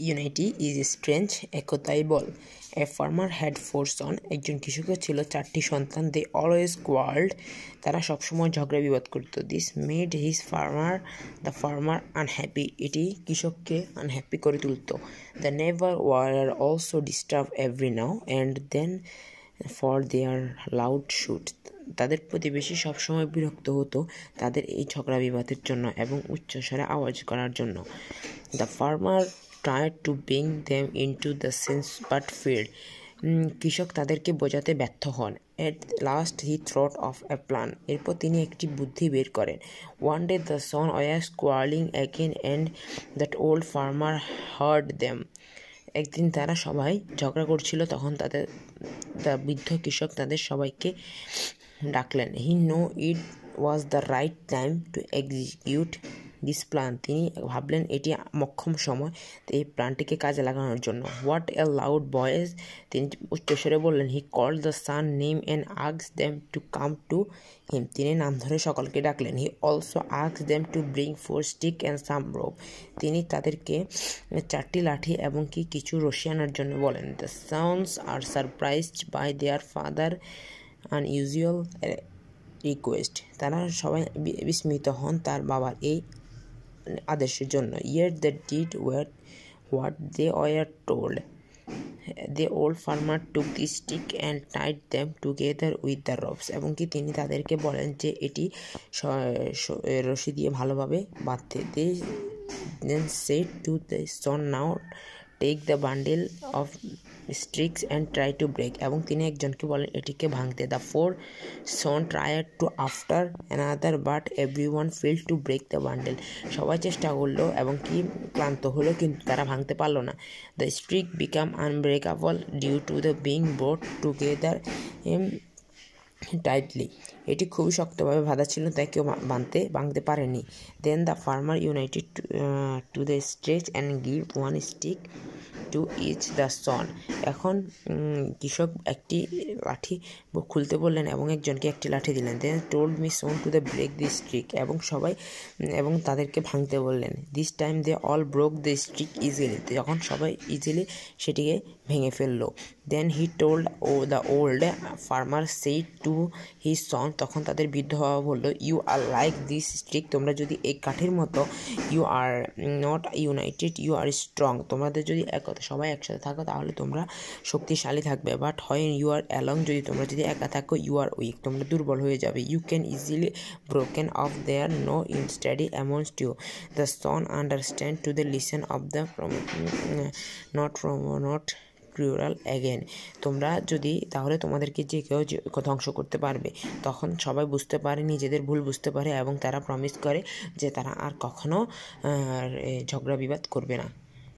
Unity is strength একতাই বল। A farmer had 4 son, একজন কৃষকের ছিল 4টি সন্তান। দে অলওয়েজ কোয়ার্ল্ড, তারা সবসময় ঝগড়া বিবাদ করত। This made the farmer unhappy, এটি কৃষককে আনহ্যাপি করে তুলত। The neighbour were also disturb every now and then for their loud shout, তাদের প্রতিবেশী সবসময় বিরক্ত হতো তাদের এই ঝগড়া বিবাদের জন্য এবং উচ্চস্বরে আওয়াজ করার জন্য। The farmer tried to bring them into the sense but failed. কৃষক তাদেরকে বোঝাতে ব্যর্থ হন। At last he thought of a plan. এরপর তিনি একটি বুদ্ধি বের করেন। One day the son was quarreling again and that old farmer heard them. একদিন তারা সবাই ঝগড়া করছিল, তখন বৃদ্ধ কৃষক তাদের সবাইকে ডাকলেন। He knew it was the right time to execute this plan, তিনি ভাবলেন এটি মক্ষম সময় এই প্ল্যানটিকে কাজে লাগানোর জন্য। হোয়াট এ লাউড ভয়েস, তিনি উচ্চস্বরে বললেন। He called the son name and asked them to come to him, তিনি নাম ধরে সকলকে ডাকলেন। He also asked them to bring 4 stick and some rope, তিনি তাদেরকে 4টি লাঠি এবং কিছু রশি আনার জন্য বলেন। The sons are surprised by their father unusual request, তারা সবাই বিস্মিত হন তার বাবার এই আদেশের জন্য। Yet they did what they were told. The old farmer took the stick and tied them together with the ropes. এবং কি তিনি তাদেরকে বলেন যে এটি রশি দিয়ে ভালোভাবে বাঁধতে। They then said to the son, now take the bundle of sticks and try to break. এবং তিনি একজনকে বলেন এটিকে ভাঙতে। The 4 sons tried to after another but everyone failed to break the bundle. সবাই চেষ্টা করলো এবং কি ক্লান্ত হলো, কিন্তু তারা ভাঙতে পারলো না। The stick became unbreakable due to the being brought together tightly, এটি খুবই শক্তভাবে বাঁধা ছিল, তাই কেউ ভাঙতে পারেনি। Then the farmer united to the stretch and give 1 stick to each the son, এখন কৃষক একটি লাঠি খুলতে বললেন এবং একজনকে একটি লাঠি দিলেন। Then told me son to the break the stick, এবং তাদেরকে ভাঙতে বললেন। This time they all broke the stick easily, যখন সবাই ইজিলি সেটিকে ভেঙে ফেললো। Then he told the old farmer said to his son, তখন তাদের বৃদ্ধ বাবা বললো, you are like this stick, তোমরা যদি এই কাঠের মতো, you are not united you are strong, তোমাদের যদি সবাই একসাথে থাকো তাহলে তোমরা শক্তিশালী থাকবে। But when you are along, তোমরা যদি একা থাকো, ইউ আর উইক, তোমরা দুর্বল হয়ে যাবে। You can easily broken of there no instead amongst you. The son understand to the lesson of the not quarrel again, তোমরা যদি তাহলে তোমাদেরকে যে কেউ ধ্বংস করতে পারবে। তখন সবাই বুঝতে পারে, নিজেদের ভুল বুঝতে পারে এবং তারা প্রমিস করে যে তারা আর কখনো ঝগড়া বিবাদ করবে না।